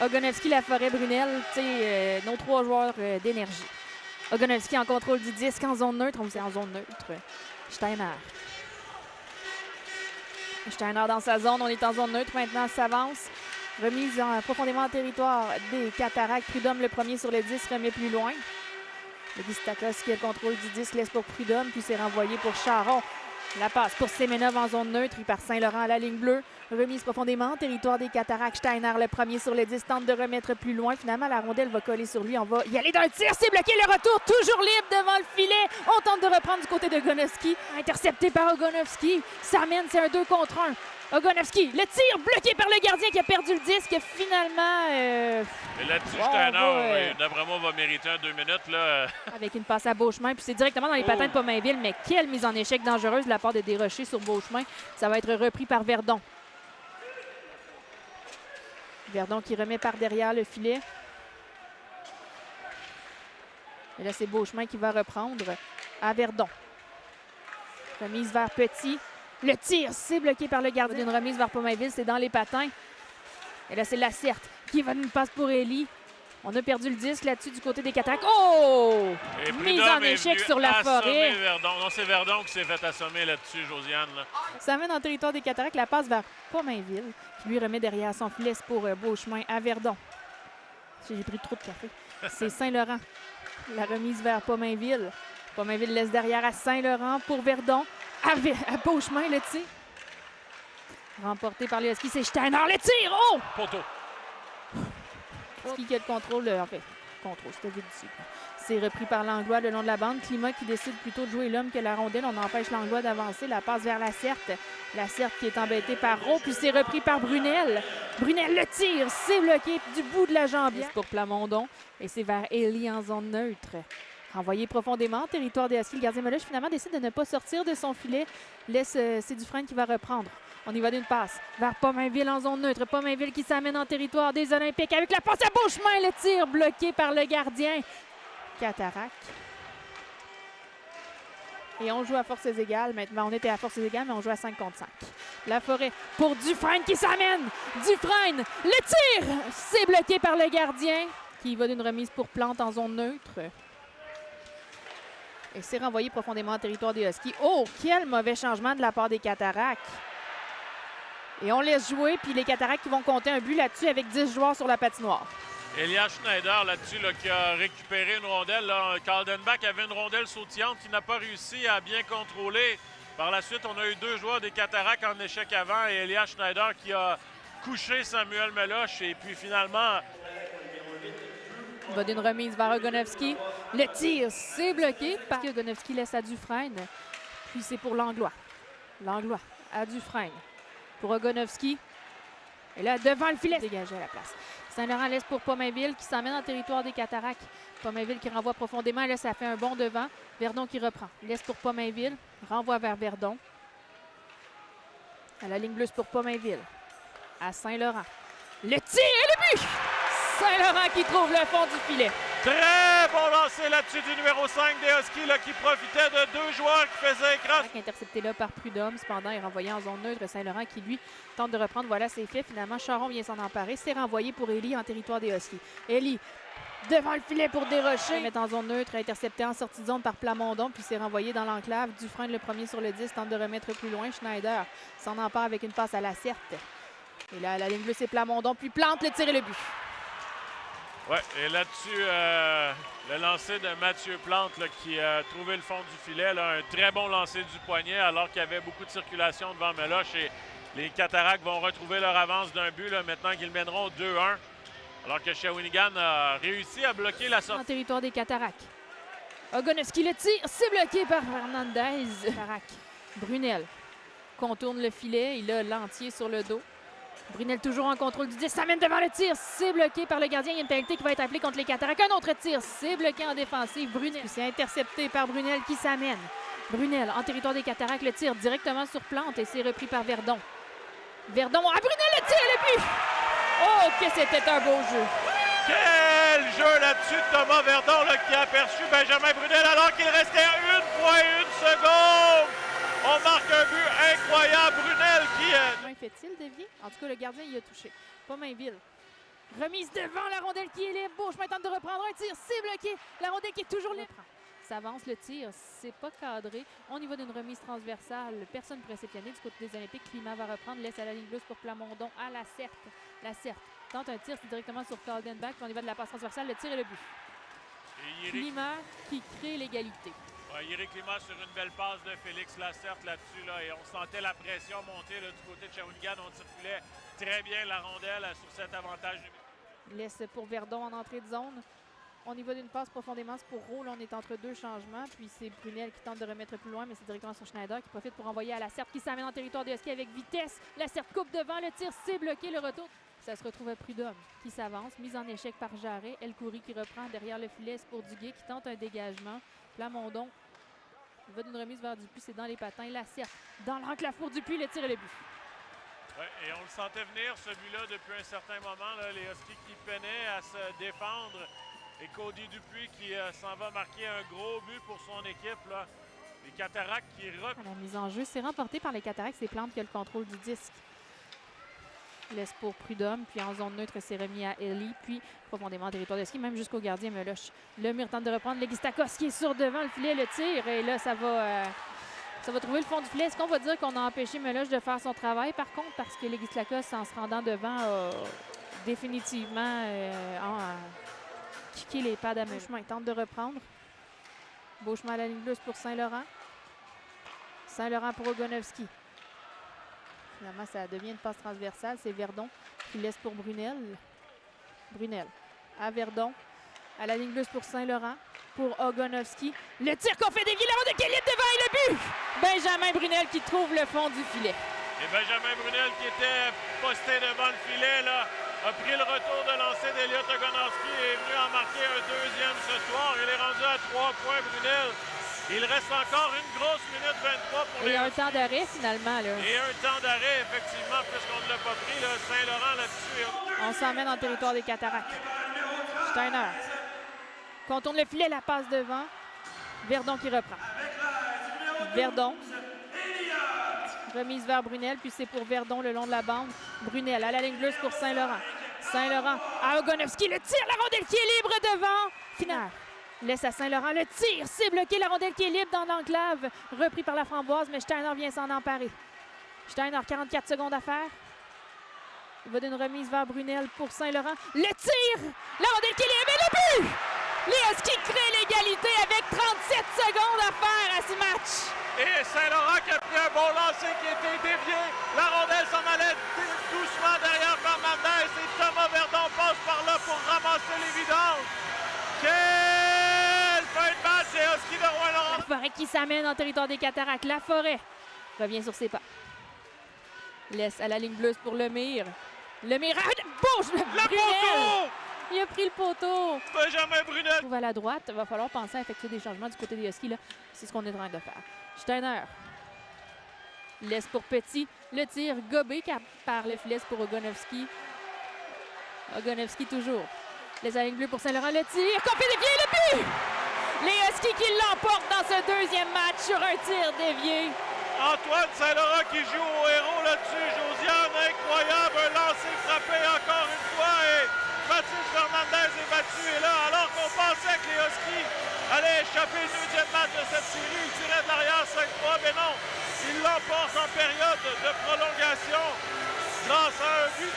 Ogonowski, Laforêt, Brunel, nos 3 joueurs d'énergie. Ogonowski en contrôle du disque en zone neutre. On vous dit en zone neutre. Steiner. Steiner dans sa zone. On est en zone neutre. Maintenant, s'avance. Remise profondément en territoire des Cataractes. Prudhomme, le premier sur le disque, remet plus loin. Le Stakos qui a le contrôle du disque, laisse pour Prudhomme, puis c'est renvoyé pour Charon. La passe pour Semenov en zone neutre, il part Saint-Laurent à la ligne bleue. Remise profondément en territoire des Cataractes. Steiner, le premier sur le disque, tente de remettre plus loin. Finalement, la rondelle va coller sur lui. On va y aller d'un tir. C'est bloqué. Le retour, toujours libre devant le filet. On tente de reprendre du côté de Ogonowski. Intercepté par Ogonowski. Ça mène, c'est un 2 contre 1. Ogonowski, le tir bloqué par le gardien qui a perdu le disque. Finalement... Et là-dessus, Steiner, d'après moi, va mériter un 2 minutes. Là. Avec une passe à Beauchemin. Puis c'est directement dans les patins de Pomainville. Mais quelle mise en échec dangereuse de la part de Desrochers sur Beauchemin. Ça va être repris par Verdon. Verdon qui remet par derrière le filet. Et là, c'est Beauchemin qui va reprendre à Verdon. Remise vers Petit. Le tir, c'est bloqué par le gardien. Une remise vers Pomainville, c'est dans les patins. Et là, c'est Lacerte qui va nous passe pour Élie. On a perdu le disque là-dessus du côté des Cataractes. Oh! Et Mise en échec sur Laforêt. Non, c'est Verdon qui s'est fait assommer là-dessus, Josiane. Là. Ça mène en territoire des Cataractes. La passe vers Pomainville, qui lui remet derrière son filet pour Beauchemin à Verdon. J'ai pris trop de café. C'est Saint-Laurent. La remise vers Pomainville. Pomainville laisse derrière à Saint-Laurent pour Verdon. À Beauchemin, le tir. Remporté par Leoski, c'est Steiner. Le tir! Oh! Poteau. Qui a le contrôle, contrôle, c'était vite ici. C'est repris par Langlois le long de la bande. Climat qui décide plutôt de jouer l'homme que la rondelle. On empêche Langlois d'avancer. La passe vers Lacerte. Lacerte qui est embêté par Rowe. Puis c'est repris par Brunel. Brunel, le tir, c'est bloqué du bout de la jambière. C'est pour Plamondon. Et c'est vers Élie en zone neutre. Renvoyé profondément, territoire des Huskies. Le gardien Meloche, finalement, décide de ne pas sortir de son filet. Laisse, c'est Dufresne qui va reprendre. On y va d'une passe vers Pomainville en zone neutre. Pomainville qui s'amène en territoire des Olympiques avec la passe à Beauchemin. Le tir bloqué par le gardien. Cataracte. Et on joue à forces égales. Maintenant, on était à forces égales, mais on joue à 5 contre 5. Laforêt pour Dufresne qui s'amène. Dufresne, le tir! C'est bloqué par le gardien qui va d'une remise pour Plante en zone neutre. Et c'est renvoyé profondément en territoire des Huskies. Oh, quel mauvais changement de la part des Cataractes. Et on laisse jouer, puis les Cataractes qui vont compter un but là-dessus avec 10 joueurs sur la patinoire. Elias Schneider là-dessus qui a récupéré une rondelle. Là. Kaldenbach avait une rondelle sautillante qui n'a pas réussi à bien contrôler. Par la suite, on a eu 2 joueurs des Cataractes en échec avant et Elias Schneider qui a couché Samuel Meloche. Et puis finalement... Il va d'une remise vers Ogonowski. Le tir, c'est bloqué parce que Ogonowski laisse à Dufresne. Puis c'est pour Langlois. Langlois à Dufresne. Pour Ogonowski. Et là, devant le filet, dégagé à la place. Saint-Laurent laisse pour Pomainville qui s'emmène en territoire des Cataractes. Pomainville qui renvoie profondément. Là, ça fait un bon devant. Verdon qui reprend. Laisse pour Pomainville. Renvoie vers Verdon. À la ligne bleue pour Pomainville. À Saint-Laurent. Le tir et le but! Saint-Laurent qui trouve le fond du filet. Très bon lancer là-dessus du numéro 5 des Huskies là, qui profitait de 2 joueurs qui faisaient écrase. Intercepté là par Prudhomme. Cependant, il est renvoyé en zone neutre. Saint-Laurent qui, lui, tente de reprendre. Voilà, c'est fait. Finalement, Charon vient s'en emparer. C'est renvoyé pour Élie en territoire des Huskies. Élie, devant le filet pour Desrochers. Il met en zone neutre, intercepté en sortie de zone par Plamondon. Puis c'est renvoyé dans l'enclave. Dufresne, le premier sur le 10, tente de remettre plus loin. Schneider s'en empare avec une passe à Lacerte. Et là, la ligne bleue, c'est Plamondon. Puis Plante, le tir et le but. Oui, et là-dessus, le lancer de Mathieu Plante là, qui a trouvé le fond du filet. Là, un très bon lancer du poignet alors qu'il y avait beaucoup de circulation devant Meloche. Et les Cataractes vont retrouver leur avance d'un but là, maintenant qu'ils mèneront 2-1. Alors que Shawinigan a réussi à bloquer la sortie. En territoire des Cataractes. Ogonowski le tire, c'est bloqué par Fernandez. Cataracte. Brunel contourne le filet. Il a l'entier sur le dos. Brunel toujours en contrôle du 10, ça mène devant le tir, c'est bloqué par le gardien. Il y a une pénalité qui va être appelée contre les Cataractes. Un autre tir, c'est bloqué en défensive. Brunel, c'est intercepté par Brunel qui s'amène. Brunel en territoire des Cataractes, le tir directement sur Plante et c'est repris par Verdon. Verdon à Brunel, le tir et le but! Oh, que c'était un beau jeu! Quel jeu là-dessus de Thomas Verdon là, qui a aperçu Benjamin Brunel alors qu'il restait 1,1 seconde! On marque un but incroyable. Brunel qui... Comment fait-il dévier? En tout cas, le gardien y a touché. Pomainville. Remise devant la rondelle qui est libre. Beauchemin tente de reprendre un tir. C'est bloqué. La rondelle qui est toujours libre. S'avance le tir. C'est pas cadré. On y va d'une remise transversale. Personne pour réceptionner. Du côté des Olympiques, Climat va reprendre. Laisse à la ligne bleue pour Plamondon à la Certe. La Certe tente un tir. C'est directement sur Caldenbach. On y va de la passe transversale. Le tir et le but. Et Climat qui crée l'égalité. Ouais, Éric Climat sur une belle passe de Félix Lacerte là-dessus. Là, et on sentait la pression monter là, du côté de Shawinigan. On circulait très bien la rondelle sur cet avantage. Laisse pour Verdon en entrée de zone. On y va d'une passe profondément. C'est pour Roule. On est entre deux changements. Puis c'est Brunel qui tente de remettre plus loin, mais c'est directement sur Schneider qui profite pour envoyer à Lacerte qui s'amène en territoire de Husky avec vitesse. Lacerte coupe devant. Le tir, c'est bloqué. Le retour. Ça se retrouve à Prudhomme qui s'avance. Mise en échec par Jarret. El Khoury qui reprend derrière le filet. C'est pour Duguay qui tente un dégagement. Plamondon va d'une remise vers Dupuis. C'est dans les patins. Lacerte dans l'enclave pour Dupuis. Le tir et le but. Ouais, et on le sentait venir, ce but-là, depuis un certain moment. Là, les Huskies qui peinaient à se défendre. Et Cody Dupuis qui s'en va marquer un gros but pour son équipe. Là. Les Cataractes qui La mise en jeu, c'est remporté par les Cataractes. C'est Plante qui a le contrôle du disque. Laisse pour Prudhomme, puis en zone neutre, c'est remis à Ellie, puis profondément en territoire de ski, même jusqu'au gardien Meloche. Le mur tente de reprendre. Legistakos qui est sur devant le filet, le tir, et là, ça va trouver le fond du filet. Est-ce qu'on va dire qu'on a empêché Meloche de faire son travail, par contre, parce que Legistakos, en se rendant devant, a définitivement kické les pads à Meloche. Beauchemin tente de reprendre. Beauchemin à la ligne bleue pour Saint-Laurent. Saint-Laurent pour Ogonovski. Finalement, ça devient une passe transversale. C'est Verdon qui laisse pour Brunel. Brunel à Verdon. À la ligne bleue pour Saint-Laurent. Pour Ogonovski. Le tir qu'on fait dévier la rondelle qui est libre devant et le but! Benjamin Brunel qui trouve le fond du filet. Et Benjamin Brunel qui était posté devant le filet là, a pris le retour de lancer d'Eliott Ogonovski et est venu en marquer un deuxième ce soir. Il est rendu à 3 points, Brunel. Il reste encore une grosse minute 23 pour les... Et un temps d'arrêt, finalement. Là. Et un temps d'arrêt, effectivement, puisqu'on ne l'a pas pris. Là, Saint-Laurent là-dessus. On s'emmène en territoire des Cataractes. Steiner contourne le filet, la passe devant. Verdon qui reprend. Verdon. Remise vers Brunel, puis c'est pour Verdon le long de la bande. Brunel à la ligne bleue pour Saint-Laurent. Saint-Laurent à Ogonovski. Le tir, la rondelle qui est libre devant. Final. Laisse à Saint-Laurent le tir, c'est bloqué, la rondelle qui est libre dans l'enclave. Repris par la Framboise, mais Steiner vient s'en emparer. Steiner, 44 secondes à faire. Il va d'une remise vers Brunel pour Saint-Laurent. Le tir, la rondelle qui est libre et le but! Les Huskies créent l'égalité avec 37 secondes à faire à ce match. Et Saint-Laurent qui a pris un bon lancer qui a été dévié. La rondelle s'en allait doucement derrière par Mendez et Thomas Verdon passe par là pour ramasser les vidanges. Quelle fin de match, c'est Husky de Rouen-Noranda. La Forêt qui s'amène en territoire des Cataractes. La Forêt revient sur ses pas. Laisse à la ligne bleue pour Lemire. Lemire, bouge! Le poteau! Il a pris le poteau. Benjamin Brunel. Trouve à la droite. Il va falloir penser à effectuer des changements du côté des Huskies. C'est ce qu'on est en train de faire. Steiner laisse pour Petit. Le tir gobé par le filet pour Ogonovski. Ogonovski toujours. Les lignes bleues pour Saint-Laurent, le tir, qu'on fait dévier le but! Les Huskies qui l'emportent dans ce deuxième match sur un tir dévié. Antoine Saint-Laurent qui joue au héros là-dessus. Josiane, incroyable, un lancer frappé encore une fois et Mathis Fernandez est battu. Et là, alors qu'on pensait que les Huskies allaient échapper le deuxième match de cette série, ils tiraient de l'arrière 5-3, mais non, ils l'emportent en période de prolongation grâce à un but